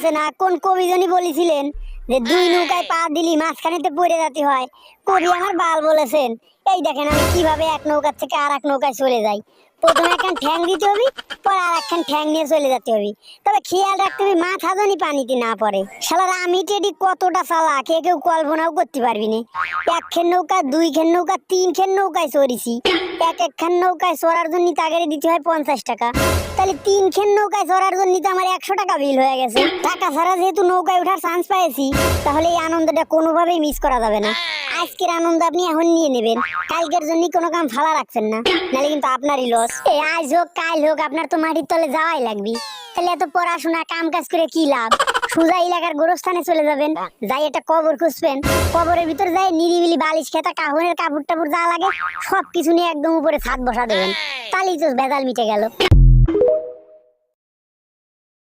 আছে না, কোন কবি জনি বলেছিলেন যে দুই নৌকায় পা দিলি মাঝখানেতে পড়ে যেতে হয়। কবি আমার বাল বলেছেন। এই দেখেন আমি কিভাবে এক নৌকা থেকে আর এক নৌকায় চলে যাই। প্রথমে একখান ঠ্যাং দিতে হবে, পরে আর একখান ঠ্যাং নিয়ে চলে যেতে হবে। তবে খেয়াল রাখতে হবে মাথা জানি পানিতে না পড়ে। শালার আমি টেডি কতটা চালাক কেউ কল্পনাও করতে পারবি না। একখান নৌকা, দুইখান নৌকা, তিনখান নৌকায় চড়েছি। একখান নৌকায় চড়ার জন্য তাকে দিতে হয় 50 টাকা। তাহলে তিনখান নৌকায় চড়ার জন্য তো আমার 100 টাকা বিল হয়ে গেছে। টাকা ছাড়া যেহেতু নৌকায় ওঠার চান্স পেয়েছি, তাহলে এই আনন্দটা কোনোভাবেই মিস করা যাবে না। আজকের আনন্দ আপনি এখন নিয়ে নেবেন, কালকের জন্য কোনো কাম ফালা রাখছেন না, নাহলে কিন্তু আপনারই লস। এই আজ হোক কাল হোক আপনার তো মাটির তলে যাওয়াই লাগবে। তাহলে এত পড়াশোনা কাম কাজ করে কি লাভ? সোজা এলাকার গোরস্থানে চলে যাবেন, যাই একটা কবর খুঁজবেন, কবরের ভিতর যাই নিরিবিলি বালিশ খেতা কাহনের কাপড় টাপড় যা লাগে সবকিছু নিয়ে একদম উপরে ছাদ বসা দেবেন। তাহলেই তো ভেজাল মিটে গেল।